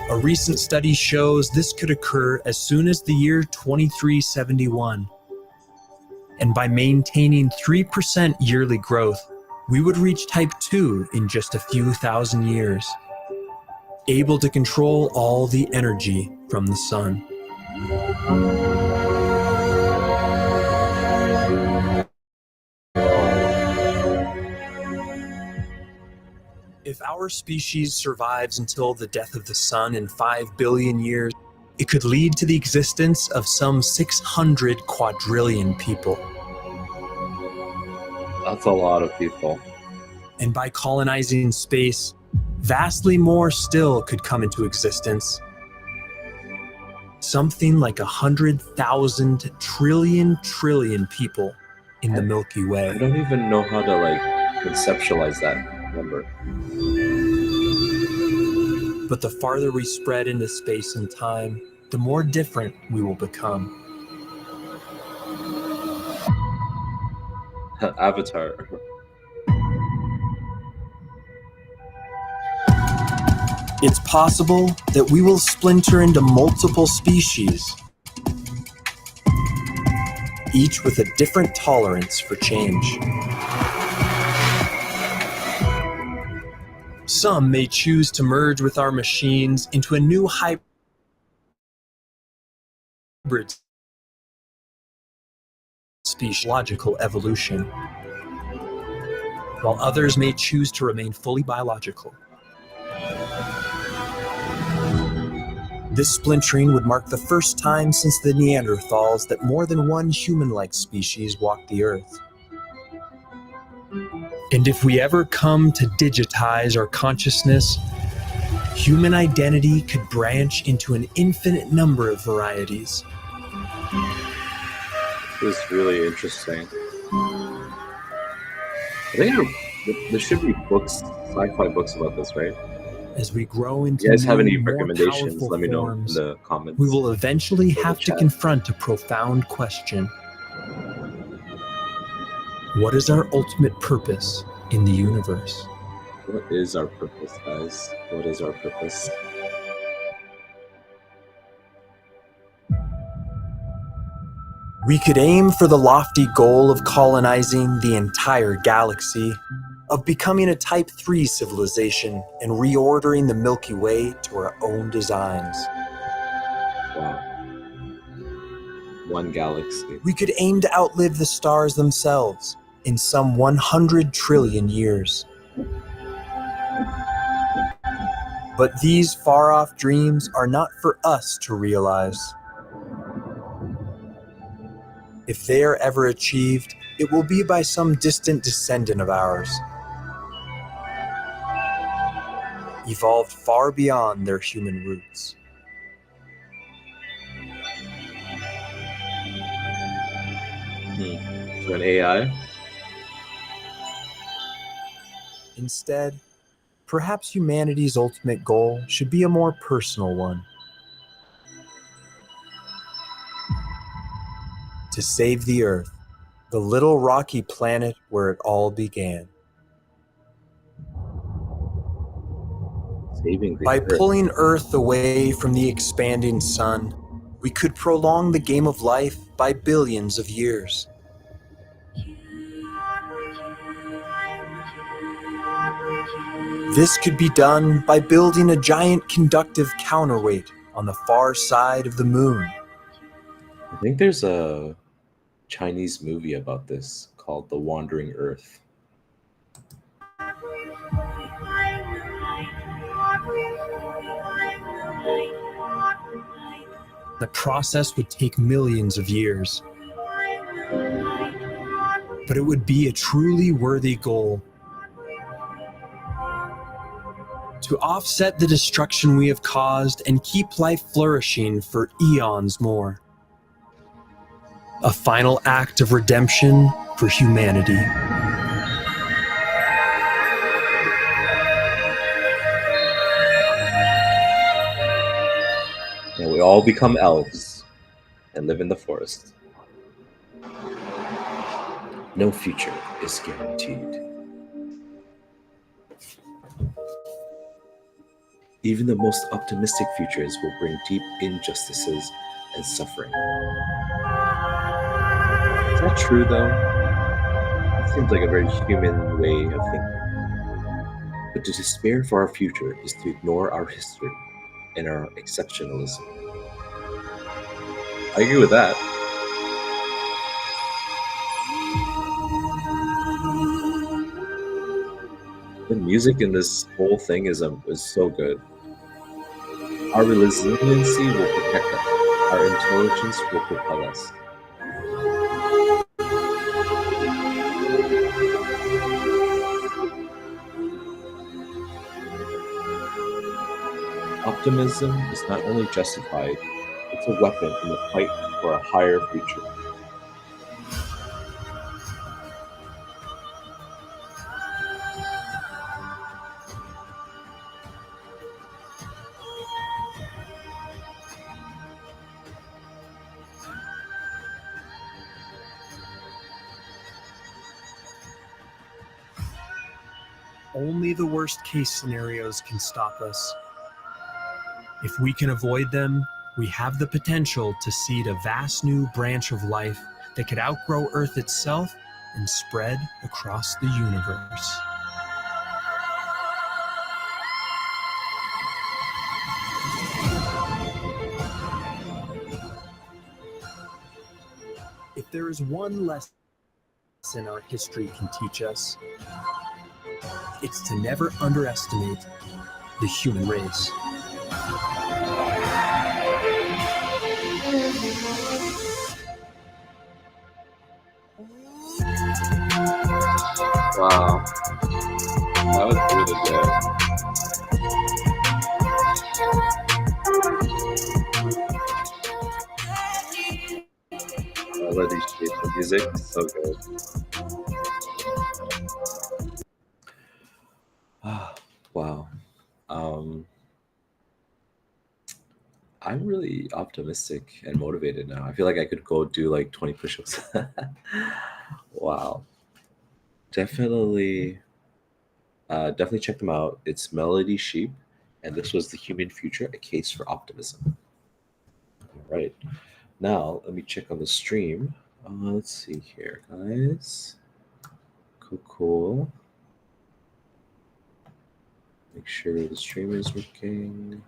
A recent study shows this could occur as soon as the year 2371. And by maintaining 3% yearly growth, we would reach Type 2 in just a few thousand years, able to control all the energy from the sun. If our species survives until the death of the sun in 5 billion years, it could lead to the existence of some 600 quadrillion people. That's a lot of people. And by colonizing space, vastly more still could come into existence. Something like 100,000 trillion people in the Milky Way. I don't even know how to like conceptualize that number. But the farther we spread into space and time, the more different we will become. Avatar. It's possible that we will splinter into multiple species, each with a different tolerance for change. Some may choose to merge with our machines into a new hybrid species, logical evolution, while others may choose to remain fully biological. This splintering would mark the first time since the Neanderthals that more than one human-like species walked the Earth. And if we ever come to digitize our consciousness, human identity could branch into an infinite number of varieties. This is really interesting. I think there should be books, sci-fi books about this, right? As we grow into You guys have any more recommendations? powerful Let me know in forms, the comments. we will eventually or the have to chat. confront a profound question. What is our ultimate purpose in the universe? What is our purpose, guys? What is our purpose? We could aim for the lofty goal of colonizing the entire galaxy, of becoming a Type 3 civilization and reordering the Milky Way to our own designs. Wow. One galaxy. We could aim to outlive the stars themselves in some 100 trillion years. But these far-off dreams are not for us to realize. If they are ever achieved, it will be by some distant descendant of ours, evolved far beyond their human roots. So an AI? Instead, perhaps humanity's ultimate goal should be a more personal one. To save the Earth, the little rocky planet where it all began. Saving the By Earth. pulling Earth away from the expanding sun, we could prolong the game of life by billions of years. This could be done by building a giant conductive counterweight on the far side of the moon. I think there's a Chinese movie about this called The Wandering Earth. The process would take millions of years, but it would be a truly worthy goal. To offset the destruction we have caused and keep life flourishing for eons more. A final act of redemption for humanity. all become elves and live in the forest. No future is guaranteed. Even the most optimistic futures will bring deep injustices and suffering. Is that true, though? It seems like a very human way of thinking. But to despair for our future is to ignore our history and our exceptionalism. I agree with that. The music in this whole thing is so good. Our resiliency will protect us. Our intelligence will propel us. Optimism is not only justified, it's a weapon in the fight for a higher future. Only the worst case scenarios can stop us. If we can avoid them, we have the potential to seed a vast new branch of life that could outgrow Earth itself and spread across the universe. If there is one lesson our history can teach us, it's to never underestimate the human race. Wow, that was really good. Melody shape the music, so good. Wow. Um, I'm really optimistic and motivated now. I feel like I could go do like 20 push-ups. Wow. Definitely, definitely check them out. It's Melody Sheep, and this was The Human Future, a case for optimism. All right. Now, let me check on the stream. Let's see here, guys. Cool, cool. Make sure the stream is working.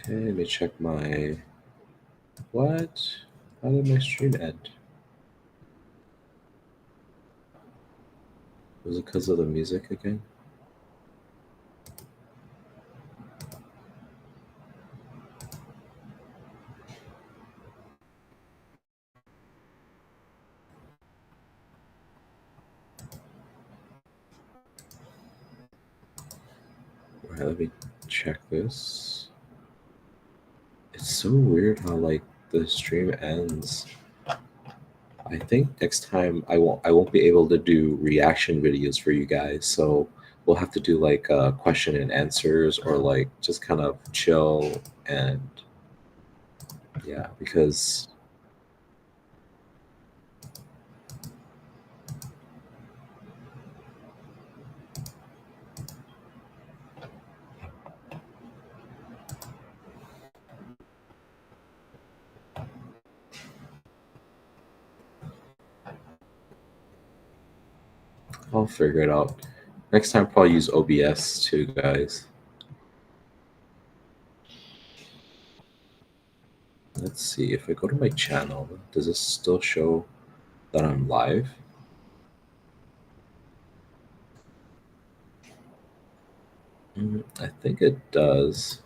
Okay, let me check my... What? How did my stream end? Was it because of the music again? All right, let me check this. It's so weird how like the stream ends. I think next time I won't be able to do reaction videos for you guys, so we'll have to do like question and answers or like just kind of chill and yeah, because I'll figure it out. Next time, probably use OBS too, guys. Let's see, if I go to my channel, does this still show that I'm live? I think it does.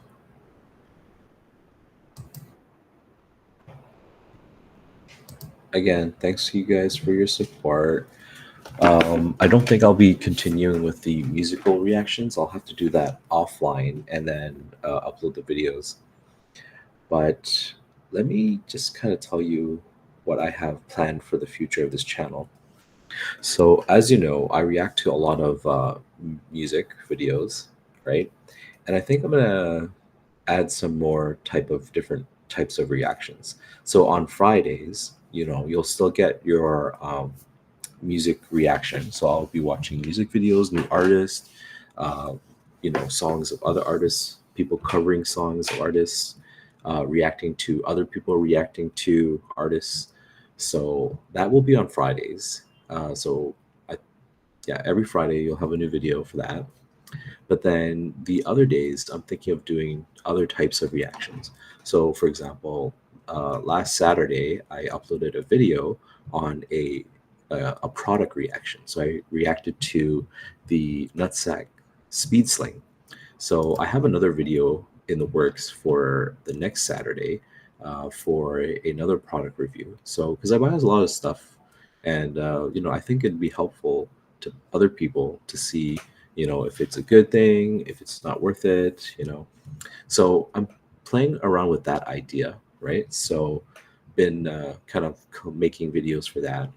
Again, thanks to you guys for your support. I don't think I'll be continuing with the musical reactions. I'll have to do that offline and then upload the videos. But let me just kind of tell you what I have planned for the future of this channel. So, as you know, I react to a lot of music videos, right? And I think I'm gonna add some more type of different types of reactions. So on Fridays, you'll still get your music reaction. So I'll be watching music videos, new artists, uh, songs of other artists, people covering songs of artists, reacting to other people reacting to artists. So that will be on Fridays. So I, yeah, every Friday you'll have a new video for that. But then the other days, I'm thinking of doing other types of reactions. So, for example, last Saturday, I uploaded a video on a product reaction. So I reacted to the Nutsack Speed Sling. So I have another video in the works for the next Saturday for another product review. So because I buy a lot of stuff, and I think it'd be helpful to other people to see, if it's a good thing, if it's not worth it, So I'm playing around with that idea, right? So been kind of making videos for that,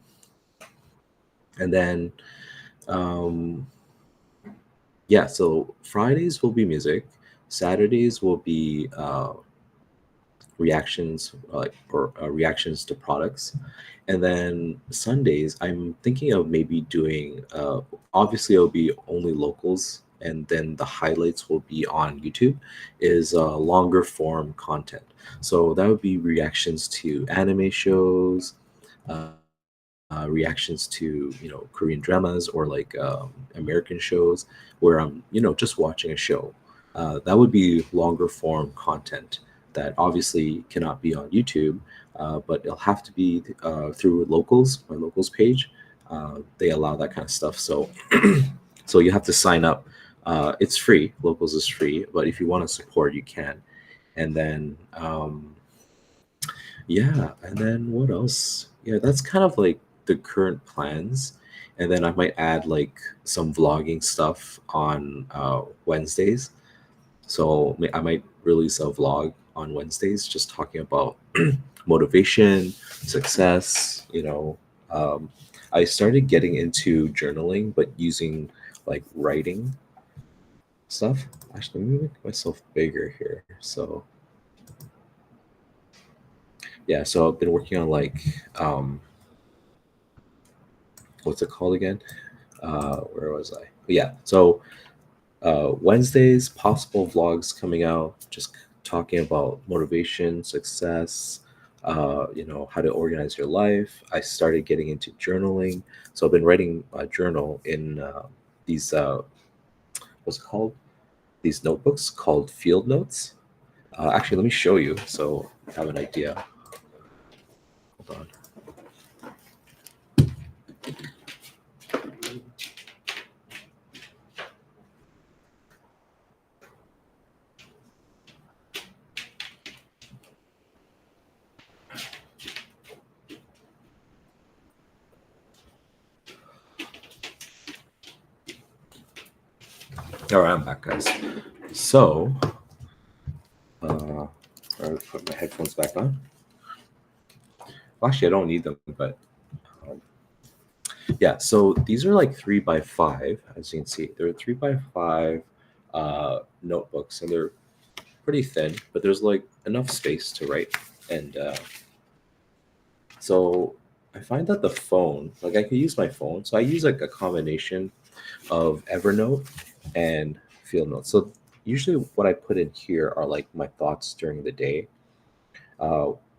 and then um, yeah. So Fridays will be music, Saturdays will be reactions, or reactions to products, and then Sundays I'm thinking of maybe doing obviously it'll be only locals, and then the highlights will be on YouTube, is longer form content. So that would be reactions to anime shows, uh, reactions to Korean dramas, or like American shows, where I'm just watching a show. That would be longer form content that obviously cannot be on YouTube, but it'll have to be through locals, my locals page. They allow that kind of stuff. So so you have to sign up. It's free. Locals is free, but if you want to support, you can. And then yeah, and then what else? Yeah, that's kind of like the current plans. And then I might add like some vlogging stuff on Wednesdays. So I might release a vlog on Wednesdays just talking about motivation, success. I started getting into journaling, but using like writing stuff. Actually, let me make myself bigger here. So yeah, so I've been working on like what's it called again? Where was I? Yeah, so Wednesdays, possible vlogs coming out, just talking about motivation, success, how to organize your life. I started getting into journaling, so I've been writing a journal in these what's it called? These notebooks called field notes. Actually, let me show you so you have an idea. Hold on. All right, I'm back, guys. So, I'll put my headphones back on. Well, actually, I don't need them, but yeah. So these are like 3x5, as you can see. They're 3x5 notebooks, and they're pretty thin, but there's like enough space to write. And so I find that the phone, like I could use my phone. So I use like a combination of Evernote and Field Notes. So usually what I put in here are like my thoughts during the day.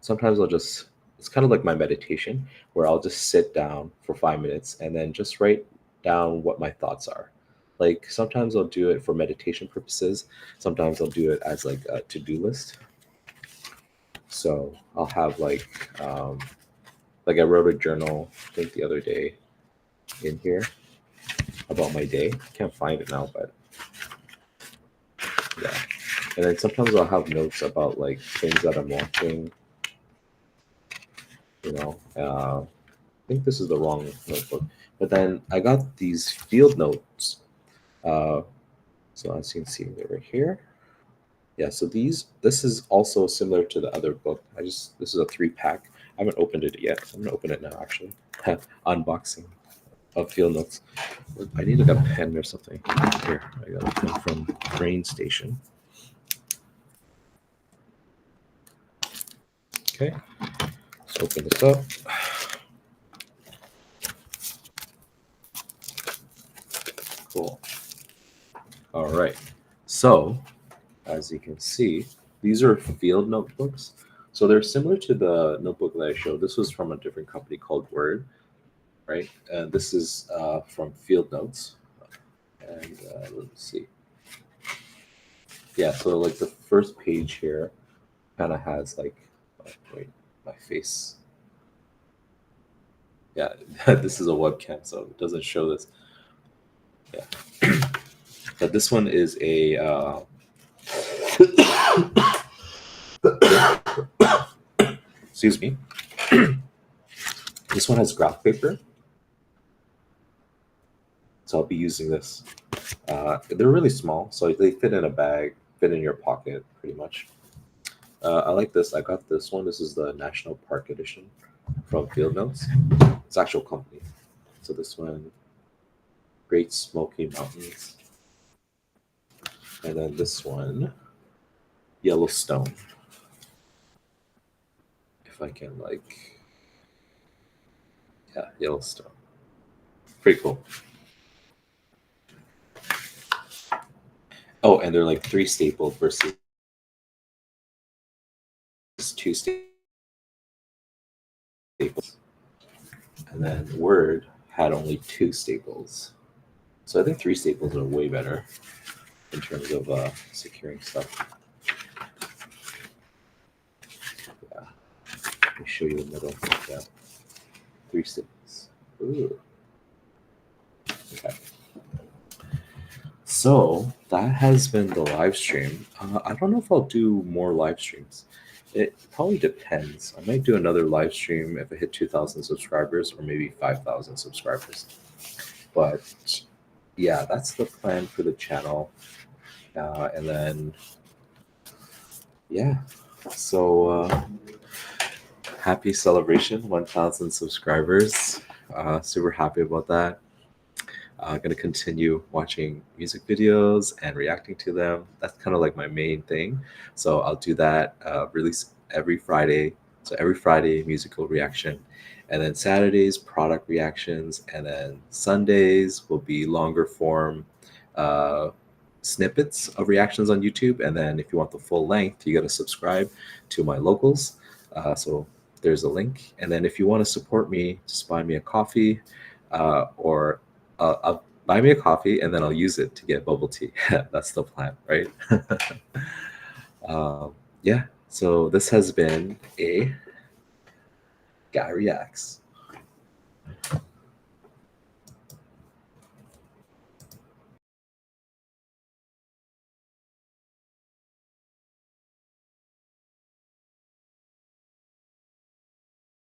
Sometimes it's kind of like my meditation, where I'll just sit down for 5 minutes and then just write down what my thoughts are. Like sometimes I'll do it for meditation purposes. Sometimes I'll do it as like a to-do list. So I'll have like I wrote a journal, I think the other day in here about my day. Can't find it now, but yeah. And then sometimes I'll have notes about like things that I'm watching. I think this is the wrong notebook, But then I got these field notes. So as you can see, they're right here. Yeah, so this is also similar to the other book. This is a 3-pack. I haven't opened it yet. I'm gonna open it now actually. Unboxing of field notes. I need like a pen or something. Here, I got a pen from Brain Station. Okay, let's open this up. Cool. All right. So, as you can see, these are field notebooks. So they're similar to the notebook that I showed. This was from a different company called Word, right? And this is from Field Notes. And let's see. Yeah, so like the first page here kind of has like, oh, wait, my face. Yeah, this is a webcam, so it doesn't show this. Yeah. But this one is a excuse me. This one has graph paper, so I'll be using this. They're really small, so they fit in a bag, fit in your pocket, pretty much. I like this. I got this one. This is the National Park Edition from Field Notes. It's actual company. So this one, Great Smoky Mountains. And then this one, Yellowstone. If I can like, yeah, Yellowstone. Pretty cool. Oh, and they're like 3 stapled versus 2 staples. And then Word had only 2 staples. So I think 3 staples are way better in terms of securing stuff. Yeah. Let me show you the middle. Yeah. 3 staples. Ooh. Okay. So that has been the live stream. I don't know if I'll do more live streams. It probably depends. I might do another live stream if I hit 2,000 subscribers or maybe 5,000 subscribers. But yeah, that's the plan for the channel. And then, yeah. So happy celebration, 1,000 subscribers. Super happy about that. Going to continue watching music videos and reacting to them. That's kind of like my main thing. So I'll do that, release every Friday. So every Friday, musical reaction. And then Saturdays, product reactions. And then Sundays will be longer form snippets of reactions on YouTube. And then if you want the full length, you got to subscribe to my locals. So there's a link. And then if you want to support me, just buy me a coffee or I'll buy me a coffee and then I'll use it to get bubble tea. That's the plan, right? Yeah, so this has been a Guy Reacts.